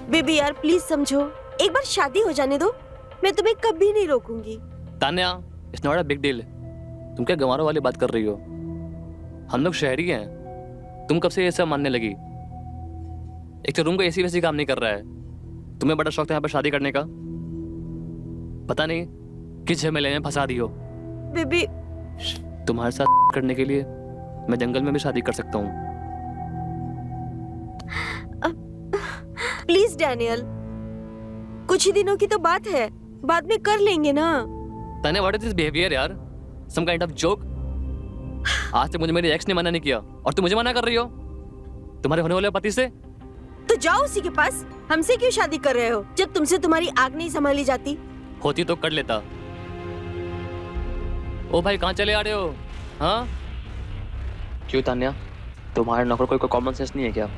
Baby यार please समझो, एक बार शादी हो जाने दो, मैं तुम्हें कभी नहीं रोकूंगी। Tanya, it's not a big deal. तुम क्या गंवारों वाली बात कर रही हो? हम लोग शहरी हैं। तुम कब से ये सब मानने लगी? एक तो रूम का एसी वैसी काम नहीं कर रहा है। तुम्हें बड़ा शौक था यहाँ पर शादी करने का। पता नहीं किस झमेले में फंसा दी हो। बेबी तुम्हारे साथ करने के लिए मैं जंगल में भी शादी कर सकता हूँ। प्लीज डैनियल, कुछ ही दिनों की तो बात है, बाद में कर लेंगे ना। Tanya, what is this behaviour यार? Some kind of joke? आज तक मुझे मेरी एक्स ने मना नहीं किया और तुम मुझे मना कर रही हो तुम्हारे होने वाले पति से। तो जाओ उसी के पास, हमसे क्यों शादी कर रहे हो जब तुमसे तुम्हारी आग नहीं संभाली जाती। होती तो कर लेता। ओ भाई, कहाँ चले आ रहे हो? हाँ क्यों तान्या, तुम्हारे नौकर कोई कॉमन सेंस नहीं है क्या?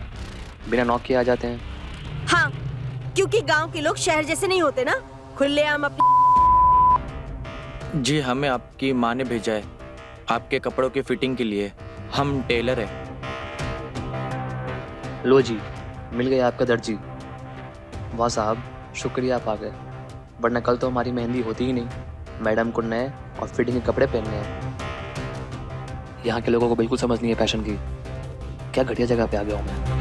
बिना नॉक किए आ जाते हैं। हाँ, क्योंकि गांव के लोग शहर जैसे नहीं होते ना, खुलेआम अपनी। जी, हमें आपकी माँ ने भेजा है आपके कपड़ों की फिटिंग के लिए। हम टेलर हैं। लो जी, मिल गया आपका दर्जी। वाह साहब, शुक्रिया आप आ गए, वरना कल तो हमारी मेहंदी होती ही नहीं। मैडम को नए और फिटिंग के कपड़े पहनने हैं। यहाँ के लोगों को बिल्कुल समझ नहीं है फैशन की। क्या घटिया जगह पे आ गया हूँ मैं।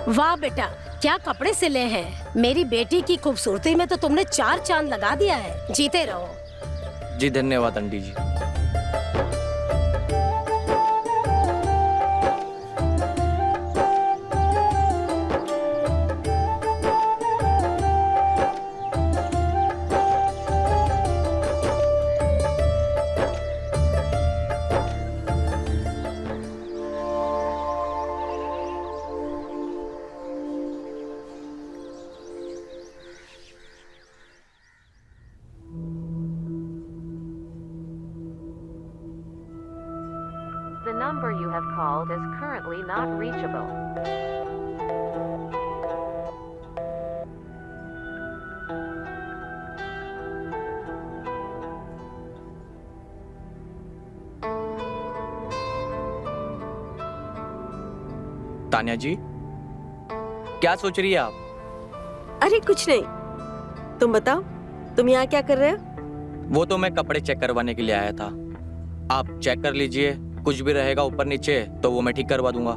वाह बेटा, क्या कपड़े सिले हैं। मेरी बेटी की खूबसूरती में तो तुमने 4 चांद लगा दिया है। जीते रहो। जी धन्यवाद aunty ji. The number you have called is currently not reachable. Tanya ji, क्या सोच रही है आप? अरे कुछ नहीं, तुम बताओ, तुम यहाँ क्या कर रहे हो? वो तो मैं कपड़े चेक करवाने के लिए आया था। आप चेक कर लीजिए, कुछ भी रहेगा ऊपर नीचे तो वो मैं ठीक करवा दूंगा।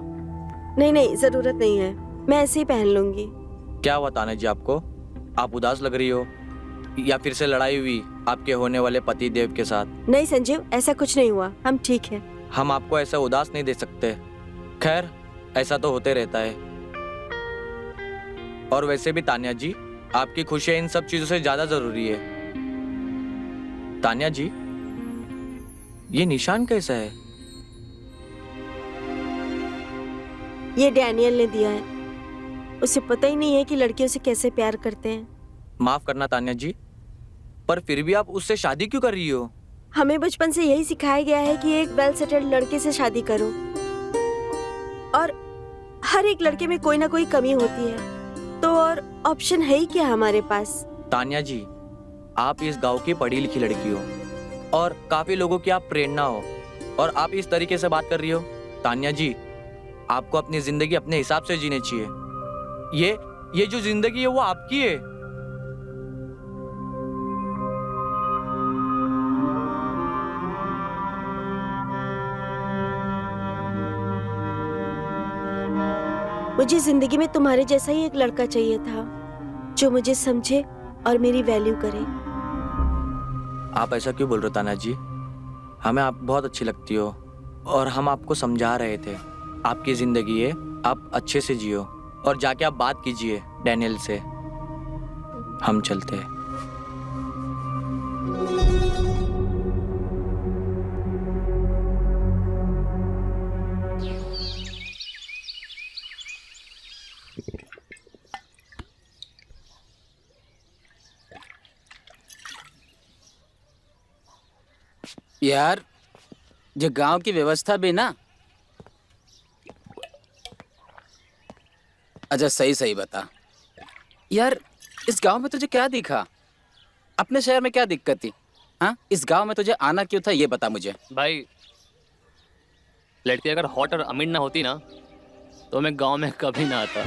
नहीं नहीं, जरूरत नहीं है, मैं ऐसे ही पहन लूंगी। क्या हुआ तान्या जी आपको? आप उदास लग रही हो, या फिर से लड़ाई हुई आपके होने वाले पति देव के साथ? नहीं संजीव, ऐसा कुछ नहीं हुआ, हम ठीक हैं। हम आपको ऐसा उदास नहीं दे सकते। खैर, ऐसा तो होते रहता है। और वैसे भी तान्या जी, आपकी खुशी इन सब चीजों से ज्यादा जरूरी है। तान्या जी, ये निशान कैसा है? ये डैनियल ने दिया है, उसे पता ही नहीं है कि लड़कियों से कैसे प्यार करते हैं। माफ करना तान्या जी, पर फिर भी आप उससे शादी क्यों कर रही हो? हमें बचपन से यही सिखाया गया है कि एक वेल सेटल्ड लड़के से शादी करो, और हर एक लड़के में कोई ना कोई कमी होती है, तो और ऑप्शन है ही क्या हमारे पास? तान्या जी, आप इस गांव की पढ़ी लिखी लड़की हो और काफी लोगों की आप प्रेरणा हो, और आप इस तरीके से बात कर रही हो। तान्या जी, आपको अपनी जिंदगी अपने हिसाब से जीनी चाहिए। ये जो जिंदगी है वो आपकी है। मुझे जिंदगी में तुम्हारे जैसा ही एक लड़का चाहिए था, जो मुझे समझे और मेरी वैल्यू करे। आप ऐसा क्यों बोल रहे हो तान्या जी? हमें आप बहुत अच्छी लगती हो और हम आपको समझा रहे थे। आपकी ज़िंदगी है, आप अच्छे से जियो और जाके आप बात कीजिए डैनियल से। हम चलते हैं। यार ये गांव की व्यवस्था भी ना। अच्छा सही सही बता यार, इस गांव में तुझे क्या दिखा? अपने शहर में क्या दिक्कत थी? हाँ, इस गांव में तुझे आना क्यों था ये बता मुझे। भाई लड़की अगर हॉट और अमीर ना होती ना तो मैं गांव में कभी ना आता।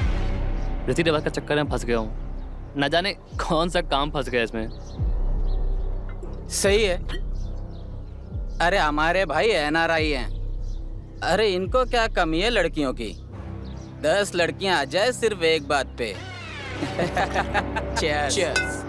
रीति रिवाज का चक्कर में फंस गया हूँ, न जाने कौन सा काम फंस गया इसमें। सही है। अरे हमारे भाई NRI हैं। अरे इनको क्या कमी है लड़कियों की? 10 लड़कियां आ जाए सिर्फ एक बात पे। Cheers. Cheers.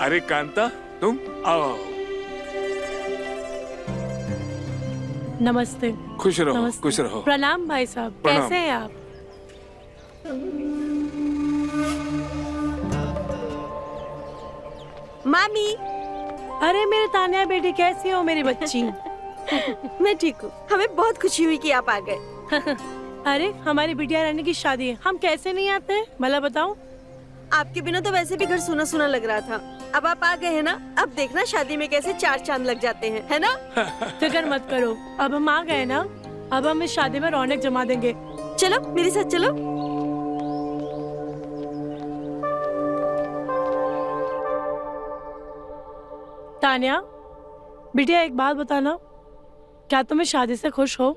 अरे कांता, तुम आओ। नमस्ते। खुश रहो, नमस्ते। खुश रहो। प्रणाम भाई साहब, प्रणाम। कैसे हैं आप? मामी। अरे मेरे तानिया बेटी, कैसी हो मेरी बच्ची? मैं ठीक हूँ। हमें बहुत खुशी हुई कि आप आ गए। अरे हमारी बिटिया रानी की शादी है, हम कैसे नहीं आते हैं भला बताओ। आपके बिना तो वैसे भी घर सुना सुना लग रहा था। अब आप आ गए हैं ना, अब देखना शादी में कैसे 4 चांद लग जाते हैं, है ना? फिक्र मत करो, अब हम आ गए ना, अब हम इस शादी में रौनक जमा देंगे। चलो मेरे साथ चलो। तानिया बिटिया, एक बात बताना, क्या तुम इस शादी से खुश हो?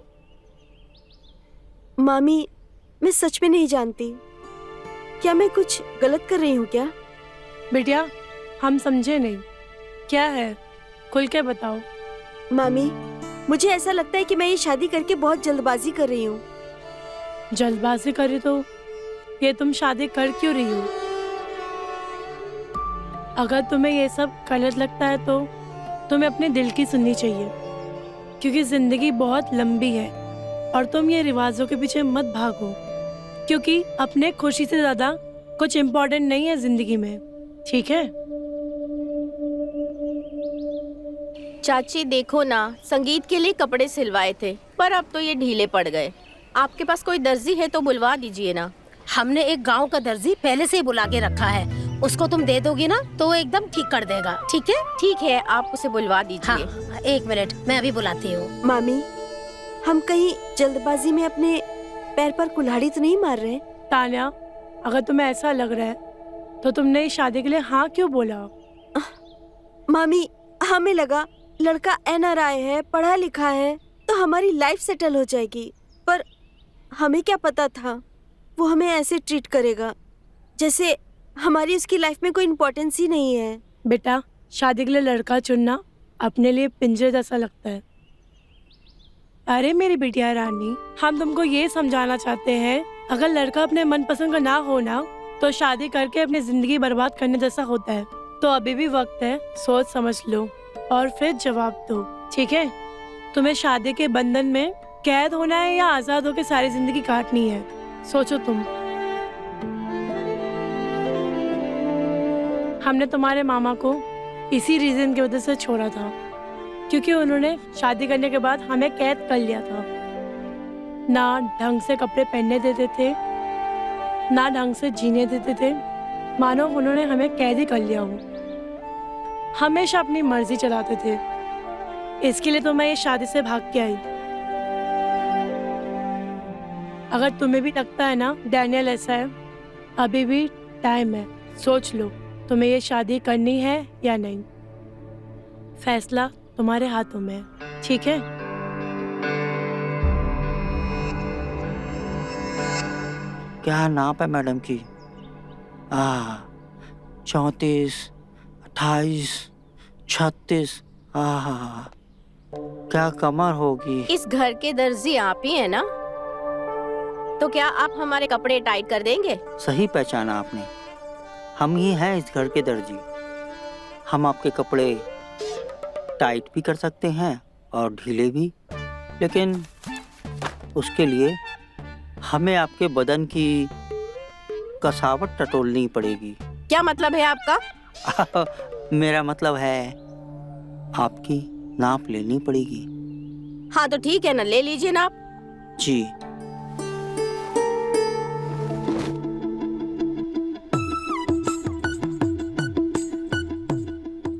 मामी, मैं सच में नहीं जानती। क्या मैं कुछ गलत कर रही हूँ क्या? बिटिया हम समझे नहीं, क्या है खुल के बताओ। मामी, मुझे ऐसा लगता है कि मैं ये शादी करके बहुत जल्दबाजी कर रही हूँ। जल्दबाजी करी तो ये तुम शादी कर क्यों रही हो? अगर तुम्हें ये सब गलत लगता है तो तुम्हें अपने दिल की सुननी चाहिए, क्योंकि जिंदगी बहुत लंबी है और तुम ये रिवाजों के पीछे मत भागो, क्योंकि अपने खुशी से ज्यादा कुछ इम्पोर्टेंट नहीं है जिंदगी में, ठीक है? चाची देखो ना, संगीत के लिए कपड़े सिलवाए थे पर अब तो ये ढीले पड़ गए। आपके पास कोई दर्जी है तो बुलवा दीजिए ना। हमने एक गांव का दर्जी पहले से ही बुला के रखा है, उसको तुम दे दोगी ना तो वो एकदम ठीक कर देगा, ठीक है? ठीक है, आप उसे बुलवा दीजिए। हाँ, 1 मिनट मैं अभी बुलाती हूँ। मामी, हम कहीं जल्दबाजी में अपने पैर पर कुल्हाड़ी तो नहीं मार रहे? तान्या, अगर तुम्हें ऐसा लग रहा है तो तुमने इस शादी के लिए हाँ क्यों बोला? मामी, हमें लगा लड़का NRI है, पढ़ा लिखा है, तो हमारी लाइफ सेटल हो जाएगी, पर हमें क्या पता था वो हमें ऐसे ट्रीट करेगा जैसे हमारी उसकी लाइफ में कोई इम्पोर्टेंस ही नहीं है। बेटा, शादी के लिए लड़का चुनना अपने लिए पिंजरे जैसा लगता है। अरे मेरी बिटिया रानी, हम तुमको ये समझाना चाहते हैं, अगर लड़का अपने मनपसंद का ना हो ना तो शादी करके अपनी जिंदगी बर्बाद करने जैसा होता है। तो अभी भी वक्त है, सोच समझ लो और फिर जवाब दो, ठीक है? तुम्हें शादी के बंधन में कैद होना है या आजाद होकर सारी जिंदगी काटनी है? सोचो तुम। हमने तुम्हारे मामा को इसी रीजन की वजह से छोड़ा था, क्योंकि उन्होंने शादी करने के बाद हमें कैद कर लिया था। ना ढंग से कपड़े पहनने देते थे, ना ढंग से जीने देते थे, मानो उन्होंने हमें कैद ही कर लिया हो। हमेशा अपनी मर्जी चलाते थे। इसके लिए तो मैं ये शादी से भाग के आई। अगर तुम्हें भी लगता है ना डैनियल ऐसा है, अभी भी टाइम है, सोच लो तुम्हें ये शादी करनी है या नहीं। फैसला तुम्हारे हाथों में है, ठीक है? क्या नाप है मैडम की? 34, 28, 36। क्या कमर होगी। इस घर के दर्जी आप ही है ना? तो क्या आप हमारे कपड़े टाइट कर देंगे? सही पहचाना आपने, हम ही हैं इस घर के दर्जी। हम आपके कपड़े टाइट भी कर सकते हैं और ढीले भी, लेकिन उसके लिए हमें आपके बदन की कसावट टटोलनी पड़ेगी। क्या मतलब है आपका? मेरा मतलब है आपकी नाप लेनी पड़ेगी। हाँ तो ठीक है ना, ले लीजिए नाप। जी।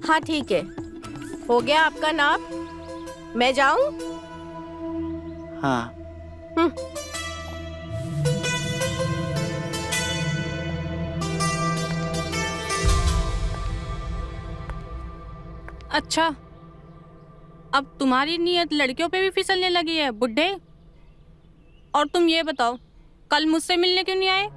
हाँ ठीक है, हो गया आपका नाप। मैं जाऊं? हाँ। अच्छा, अब तुम्हारी नीयत लड़कियों पे भी फिसलने लगी है बुड्ढे। और तुम ये बताओ, कल मुझसे मिलने क्यों नहीं आए?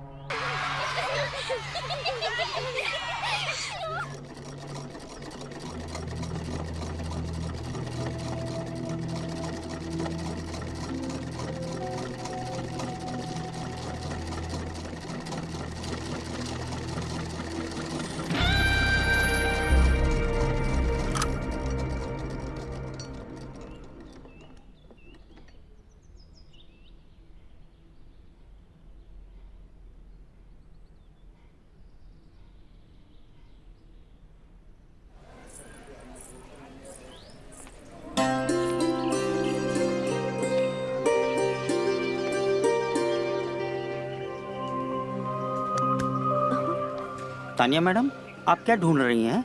तानिया मैडम, आप क्या ढूंढ रही हैं?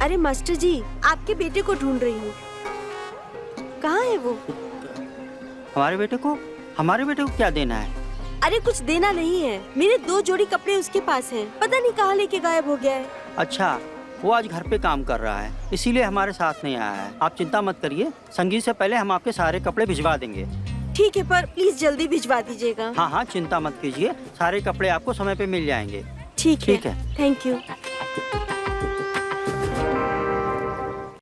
अरे मास्टर जी, आपके बेटे को ढूंढ रही हूँ। कहाँ है वो? हमारे बेटे को क्या देना है? अरे कुछ देना नहीं है, मेरे 2 जोड़ी कपड़े उसके पास हैं। पता नहीं कहाँ लेके गायब हो गया है। अच्छा, वो आज घर पे काम कर रहा है, इसीलिए हमारे साथ नहीं आया है। आप चिंता मत करिए, संगीत से पहले हम आपके सारे कपड़े भिजवा देंगे। ठीक है, पर प्लीज जल्दी भिजवा दीजिएगा। हाँ, चिंता मत कीजिए, सारे कपड़े आपको समय पे मिल जाएंगे। ठीक है, थैंक यू।